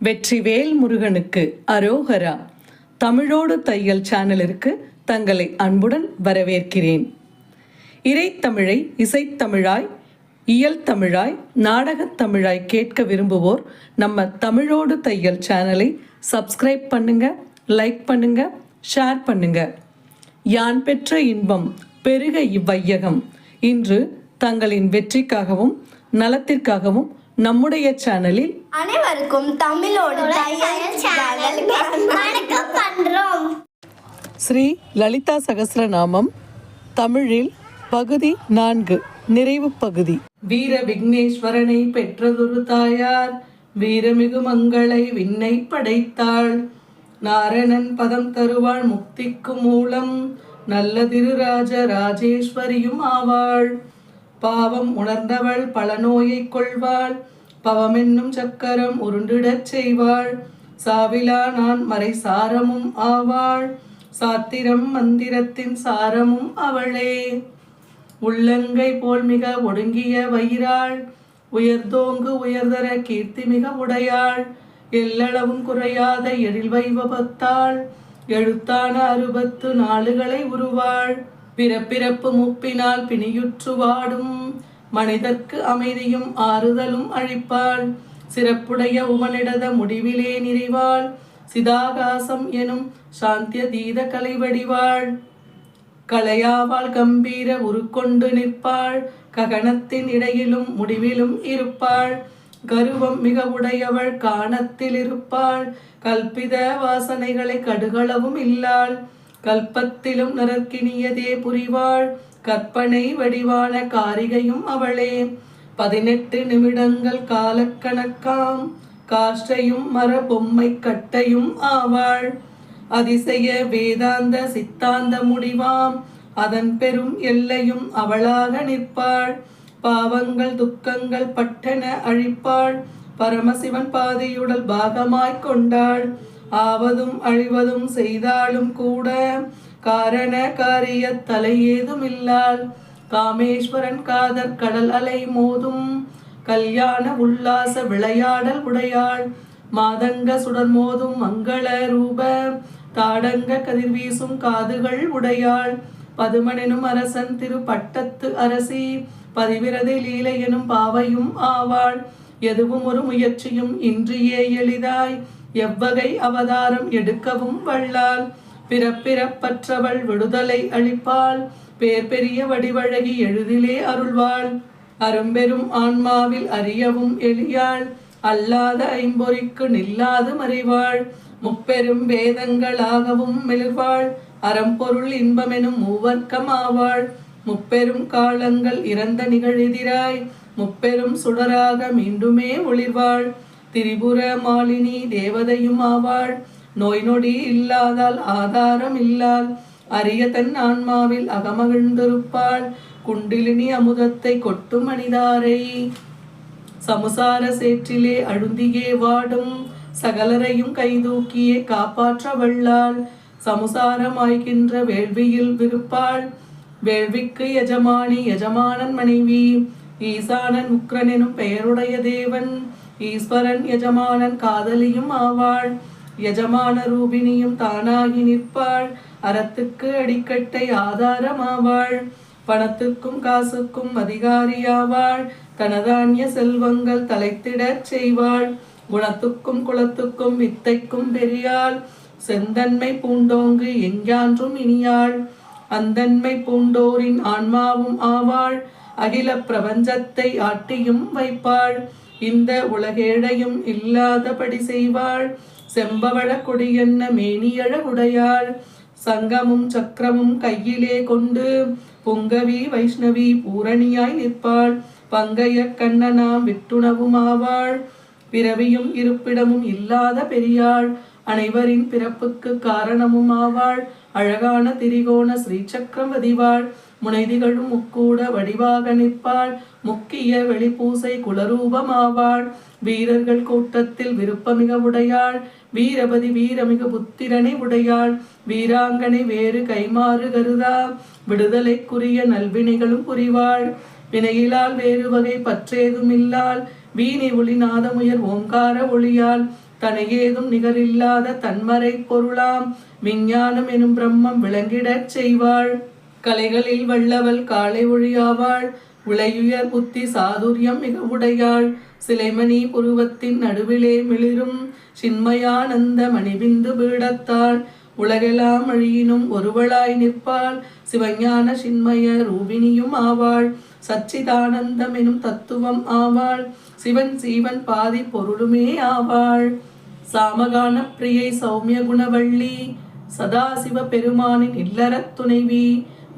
வெற்றிவேல் முருகனுக்கு அரோகரா. தமிழோடு தையல் சேனலிற்கு தங்களை அன்புடன் வரவேற்கிறேன். இறைத்தமிழை இசைத்தமிழாய், இயல் தமிழாய், நாடகத் தமிழாய் கேட்க விரும்புவோர் நம்ம தமிழோடு தையல் சேனலை சப்ஸ்கிரைப் பண்ணுங்க, லைக் பண்ணுங்க, ஷேர் பண்ணுங்க. யான் பெற்ற இன்பம் பெருக இவ்வையகம். இன்று தங்களின் வெற்றிக்காகவும் நலத்திற்காகவும் நம்முடைய சேனலில் அனைவருக்கும் தமிழோடு வணக்கம் பண்றோம். ஸ்ரீ லலிதா சகஸ்ரநாமம் தமிழில் பகுதி 4 நிறைவு பகுதி. வீர விக்னேஸ்வரனை பெற்றதொரு தாயார், வீரமிகு மங்களை விண்ணை படைத்தாள். நாரணன் பதம் தருவாள் முக்திக்கு மூலம், நல்ல திருராஜ ராஜேஸ்வரியும் ஆவாள். பாவம் உணர்ந்தவள் பல நோயை கொள்வாள், பவமென்னும் சக்கரம் உருண்டிடச் செய்வாள். சாவிலா நான் மறை சாரமும் ஆவாள், சாத்திரம் மந்திரத்தின் சாரமும் அவளே. உள்ளங்கை போல் மிக ஒடுங்கிய வயிறாள், உயர்தோங்கு உயர்தர கீர்த்தி மிக உடையாள். எல்லளவும் குறையாத எழில் வைபவத்தாள், எழுத்தான 64 உருவாள். பிறப்பிறப்பு முப்பினால் பிணியுற்று வாடும், மனிதர்க்கு அமைதியும் ஆறுதலும் அழிப்பாள். சிறப்புடைய உவனிடத முடிவிலே நிறைவாள், சிதாகாசம் எனும் சாந்திய தீத கலை வடிவாள். கலையாவாள் கம்பீர உருக்கொண்டு நிற்பாள், ககனத்தின் இடையிலும் முடிவிலும் இருப்பாள். கருவம் மிக உடையவள் காணத்தில் இருப்பாள், கல்பித வாசனைகளை கடுகளவும் இல்லாள். கல்பத்திலும் நரக்கினியதே புரிவாள், கற்பனை வடிவான காரிகையும் அவளே. 18 நிமிடங்கள் காலக்கணக்காம், காற்றையும் மர பொம்மை கட்டையும் ஆவாள். அதிசய வேதாந்த சித்தாந்த முடிவாம், அதன் பெரும் எல்லையும் அவளாக நிற்பாள். பாவங்கள் துக்கங்கள் பட்டென அழிப்பாள், பரமசிவன் பாதையுடல் பாகமாய்க் கொண்டாள். ஆவதும் அழிவதும் செய்தாலும் கூட, காரண காரிய தலை ஏதும் இல்லாள். காமேஸ்வரன் காதற் கடல் அலை மோதும், கல்யாண உல்லாச விளையாடல் உடையாள். மாதங்க சுடர் மோதும் மங்கள ரூப, தாடங்க கதிர்வீசும் காதுகள் உடையாள். பதுமனெனும் அரசன் திரு பட்டத்து அரசி, பதிவிரதை லீலை எனும் பாவையும் ஆவாள். எதுவும் ஒரு முயற்சியும் இன்றியே எளிதாய், எவ்வகை அவதாரம் எடுக்கவும் வல்லாள். பிறப்பிறப்பற்றவள் விடுதலை அளிப்பாள், பேர் பெரிய வடிவழகி எளிதிலே அருள்வாள். அரும்பெரும் ஆன்மாவில் அறியவும் எளியாள், அல்லாத ஐம்பொறிக்கு நில்லாது மறைவாள். முப்பெரும் வேதங்களாகவும் மெலிர்வாள், அறம்பொருள் இன்பமெனும் மூவர்க்கமாவாள். முப்பெரும் காலங்கள் இறந்த நிகழெதிராய், முப்பெரும் சுடராக மீண்டுமே ஒளிர்வாள். திரிபுர மாலினி தேவதையும் ஆவாள், நோய் நொடி இல்லாதால் ஆதாரம் இல்லாள். அரிய தன் ஆன்மாவில் அகமகிழ்ந்திருப்பாள், குண்டிலினி அமுதத்தை கொட்டும் மனிதாரை. சமுசார சேற்றிலே அழுந்தியே வாடும், சகலரையும் கைதூக்கியே காப்பாற்ற வல்லாள். சமுசாரமாய்கின்ற வேள்வியில் விருப்பாள், வேள்விக்கு எஜமானி எஜமானன் மனைவி. ஈசானன் உக்ரன் எனும் பெயருடைய தேவன், ஈஸ்வரன் எஜமானன் காதலியும் ஆவாள். எஜமான ரூபினியும் தானாகி நிற்பாள், அறத்துக்கு அடிக்கட்டை ஆதாரமாவாள். பணத்துக்கும் காசுக்கும் அதிகாரியாவாள், தனதானிய செல்வங்கள் தலைத்திடச் செய்வாள். குணத்துக்கும் குலத்துக்கும் வித்தைக்கும் பெரியாள், செந்தன்மை பூண்டோங்கு எஞ்ஞான்றும் இனியாள். அந்தன்மை பூண்டோரின் ஆன்மாவும் ஆவாள், அகில பிரபஞ்சத்தை ஆட்டியும் வைப்பாள். இந்த உலகேழையும் இல்லாதபடி செய்வாள், செம்பவள கொடியென்ன மேனியழகுடையாள். சங்கமும் சக்கரமும் கையிலே கொண்டு, புங்கவி வைஷ்ணவி பூரணியாய் நிற்பாள். பங்கைய கண்ணனாம் விட்டுணவும் ஆவாள், பிறவியும் இருப்பிடமும் இல்லாத பெரியாள். அனைவரின் பிறப்புக்கு காரணமும் ஆவாள், அழகான திரிகோண ஸ்ரீசக்கரம் வதிவாள். முனைதிகளும் முக்கூட வடிவாக நிற்பாள், முக்கிய வெளிப்பூசை குலரூபமாவாள். வீரர்கள் கூட்டத்தில் விருப்பமிக உடையாள், வீரபதி வீரமிகு புத்திரனை உடையாள். வீராங்கனை வேறு கைமாறு கருதா, விடுதலைக்குரிய நல்வினைகளும் புரிவாள். வினையிலால் வேறு வகை பற்றேதும் இல்லாள், வீணை ஒளி நாதமுயர் ஓங்கார ஒளியால். தனையேதும் நிகரில்லாத தன்மறை பொருளாம் விஞ்ஞானம் எனும் பிரம்மம் விளங்கிடச் செய்வாள். கலைகளில் வல்லவள் காலை ஒழியாவாள். உளையுயர் புத்தி சாதுரியம் மிக உடையாள். சிலைமணி புருவத்தின் நடுவிலே மிளிரும் சின்மயானந்த மணிபிந்து பீடத்தாள். உலகெல்லாம் அழியினும் ஒருவளாய் நிற்பாள். சிவஞான சின்மய ரூபிணியும் ஆவாள். சச்சிதானந்தம் எனும் தத்துவம் ஆவாள். சிவன் சீவன் பாதி பொருளுமே ஆவாள். சாமகான பிரியை சௌமிய குணவள்ளி. சதாசிவ பெருமானின் இல்லறத் துணைவி.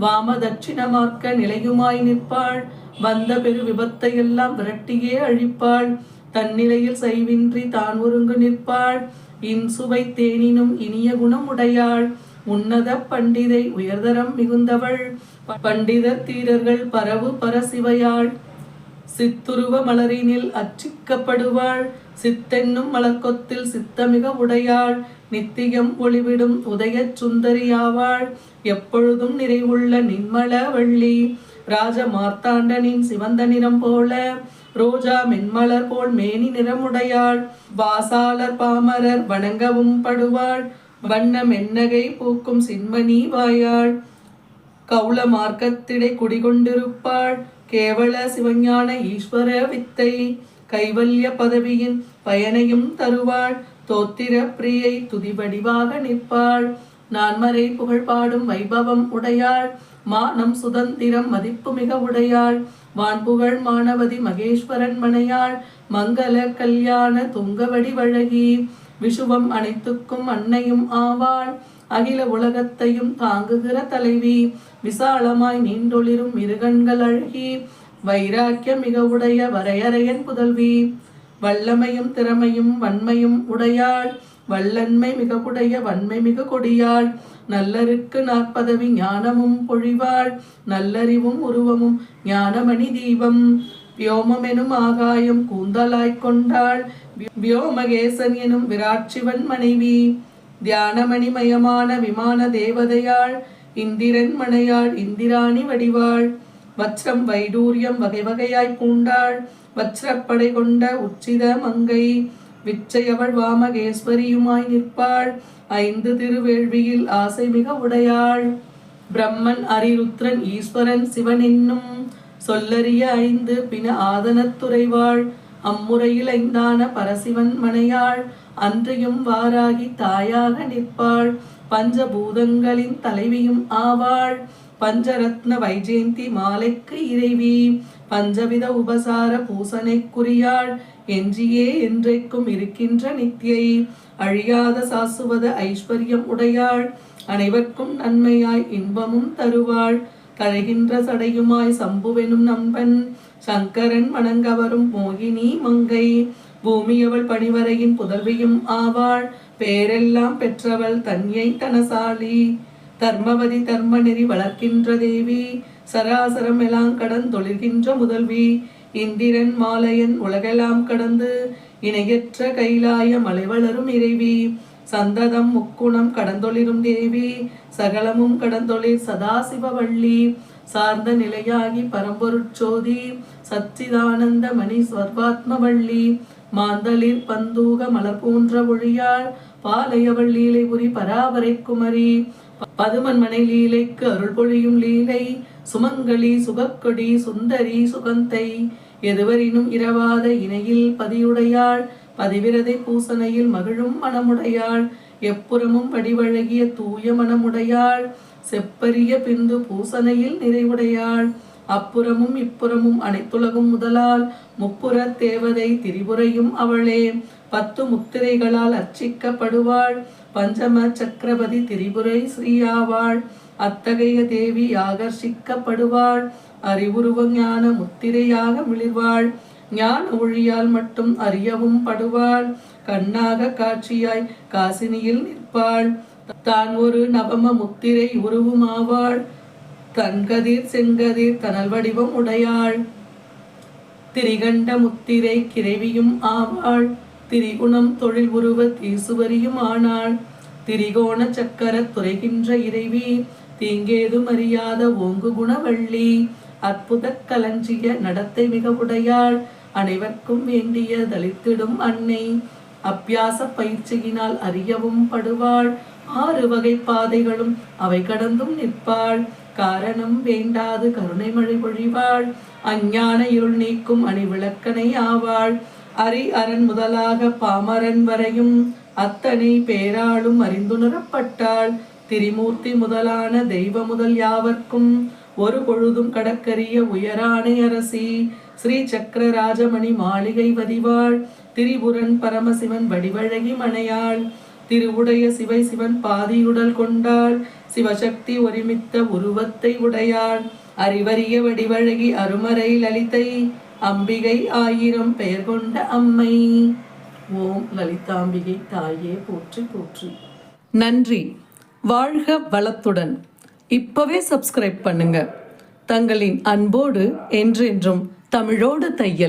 வாம தட்சிண மார்க்க நிலையுமாய் நிற்பாள். வந்த பெரு விபத்தையெல்லாம் விரட்டியே அழிப்பாள். தன்னிலையில் செய்வின்றி தான் ஒருங்கு நிற்பாள். இன்சுவை தேனினும் இனிய குணம் உடையாள். உன்னத பண்டிதை உயர்தரம் மிகுந்தவள். பண்டிதர் தீரர்கள் பரவு பரசிவையாள். சித்துருவ மலரினில் அச்சிக்கப்படுவாள். சித்தென்னும் மலர்கொத்தில் சித்தமிக உடையாள். நித்தியம் ஒளிவிடும் உதயச் சுந்தரியாவாள். எப்பொழுதும் நிறைவுள்ள நின்மல வள்ளி. ராஜ மார்த்தாண்டனின் சிவந்த நிறம் போல ரோஜா மென்மலர் போல் மேனி நிறமுடையாள். வாசாளர் பாமரர் வணங்கவும் படுவாள். வண்ண மென்னகை பூக்கும் சின்மணி வாயாள். கௌள மார்க்கத்திடை குடிகொண்டிருப்பாள். கேவல சிவஞான ஈஸ்வர வித்தை. கைவல்ய பதவியின் பயனையும் தருவாள். தோத்திர பிரியை துதிவடிவாக நிற்பாள். நான்மறை புகழ் பாடும் வைபவம் உடையாள். மானம் சுதந்திரம் மதிப்பு மிக உடையாள். வான்புகழ் மானவதி மகேஸ்வரன் மனையாள். மங்கள கல்யாண துங்கவடி வழகி. விஷுவம் அனைத்துக்கும் அன்னையும் ஆவாள். அகில உலகத்தையும் தாங்குகிற தலைவி. விசாலமாய் நீண்டொளிரும் மிருகன்கள் அழகி. வைராக்கிய மிக உடைய வரையறையன் புதல்வி. வல்லமையும் திறமையும் வன்மையும் உடையாள். வல்லன்மை மிக உடைய வன்மை மிக கொடியாள். நல்லருக்கு நாற்பதவி ஞானமும் பொழிவாள். நல்லறிவும் உருவமுன் ஞானமணி தீபம். வியோமம் எனும் ஆகாயம் கூந்தலாய்க் கொண்டாள். வியோமகேசன் எனும் விராட்சிவன் மனைவி. தியானமணிமயமான விமான தேவதையாள். இந்திரன் மனையாள் இந்திராணி வடிவாள். வச்ரம் வைடூரியம் வகை வகையாய் பூண்டாள். வச்ரப்படை கொண்ட உச்சித மங்கை. விச்சையவள் வாமகேஸ்வரியுமாய் நிற்பாள். 5 திருவேள்வியில் ஆசை மிக உடையாள். பிரம்மன் அரிருத்ரன் ஈஸ்வரன் சிவன் என்னும் சொல்லறிய 5 பின ஆதனத்துறைவாள். அம்முறையில் 5ஆன பரசிவன் மனையாள். அன்றையும் வாராகி தாயாக நிற்பாள். பஞ்சபூதங்களின் தலைவியும் ஆவாள். பஞ்சரத்ன வைஜெயந்தி மாலைக்கு இறைவி. பஞ்சவித உபசார பூசனைக்குரியாள். என்றியே என்றைக்கும் இருக்கின்ற நித்தியை. அழியாத சாசுவத ஐஸ்வர்யம் உடையாள். அனைவர்க்கும் நன்மையாய் இன்பமும் தருவாள். தழைகின்ற சடையுமாய் சம்புவெனும் நம்பன். சங்கரன் வணங்கவரும் மோகினி மங்கை. பூமியவள் பணிவரையின் புதல்வியும் ஆவாள். பேரெல்லாம் பெற்றவள் தன்யை தனசாலி. தர்மவதி தர்ம நெறி வளர்க்கின்ற தேவி. சராசரம் எல்லாம் கடந்தொழிர்கின்ற முதல்வி. இந்திரன் மாலையன் உலகெல்லாம் கடந்து இணையற்ற கைலாய மலை வளரும் இறைவி. சந்ததம் முக்குணம் கடந்தொளிரும் தேவி. சகலமும் கடந்தொளிர் சதாசிவவள்ளி. சார்ந்த நிலையாகி பரம்பொருட்சோதி. சச்சிதானந்த மணி ஸ்வர்வாத்மவள்ளி. மாந்தளிர் பந்தூக மலர் போன்ற ஒழியாள். பாலையவள் லீலை புரி பராபரை குமரி. பதுமன் மனை லீலைக்கு அருள் பொழியும் லீலை. சுமங்கலி சுகக்கொடி சுந்தரி சுகந்தை. எதுவரினும் இரவாத இணையில் பதியுடையாள். பதிவிரதை பூசனையில் மகிழும் மனமுடையாள். எப்புறமும் வடிவழகிய தூய மனமுடையாள். செப்பரிய பிந்து பூசனையில் நிறைவுடையாள். அப்புறமும் இப்புறமும் அனைத்துலகும் முதலால். முப்புற தேவதை திரிபுரையும் அவளே. 10 முத்திரைகளால் அர்ச்சிக்கப்படுவாள். பஞ்சம சக்கரவதி திரிபுரை ஸ்ரீயாவாள். அத்தகைய தேவி ஆகர்ஷிக்கப்படுவாள். அறிவுருவ ஞான முத்திரையாக மிளிர்வாள். ஞான ஒழியால் மட்டும் அறியவும் படுவாள். கண்ணாக காட்சியாய் காசினியில் நிற்பாள். தான் ஒரு நவம முத்திரை உருவுமாவாள். தன்கதிர் செங்கதிர் தனல் வடிவம் உடையாள். திரிகண்ட முத்திரை கிரைவியும் ஆவாள். திரிகுணம் தொழில் உருவ தீசுவரியும் ஆனாள். திரிகோண சக்கர துறைகின்ற இறைவி. தீங்கேதும் அறியாத ஓங்கு குணவள்ளி. அற்புத களஞ்சிய நடத்தை மிக உடையாள். அனைவர்க்கும் வேண்டிய தளித்திடும் அன்னை. அப்பியாச பயிற்சியினால் அறியவும் படுவாள். 6 வகை பாதைகளும் அவை கடந்தும் நிற்பாள். காரணம் வேண்டாது கருணை மழை பொழிவாள். அஞ்ஞான இருள் நீக்கும் அணிவிளக்கனை ஆவாள். அரி அரண் முதலாக பாமரன் வரையும் அத்தனை பேராளும் அறிந்துணரப்பட்டாள். திரிமூர்த்தி முதலான தெய்வ முதல் யாவர்க்கும் ஒரு பொழுதும் கடற்கரிய உயரானை அரசி. ஸ்ரீ சக்கர ராஜமணி மாளிகை வதிவாள். திரிபுரன் பரமசிவன் வடிவழகி மணையாள். திருவுடைய சிவை சிவன் பாதியுடல் கொண்டாள். சிவசக்தி ஒருமித்த உருவத்தை உடையாள். அறிவறிய வடிவழகி அருமறை லலிதை. அம்பிகை 1000 பெயர் கொண்ட அம்மை. ஓம் லலிதாம்பிகை தாயே போற்றி போற்றி. நன்றி. வாழ்க வளத்துடன். இப்பவே சப்ஸ்கிரைப் பண்ணுங்க. தங்களின் அன்போடு என்றென்றும் தமிழோடு தையல்.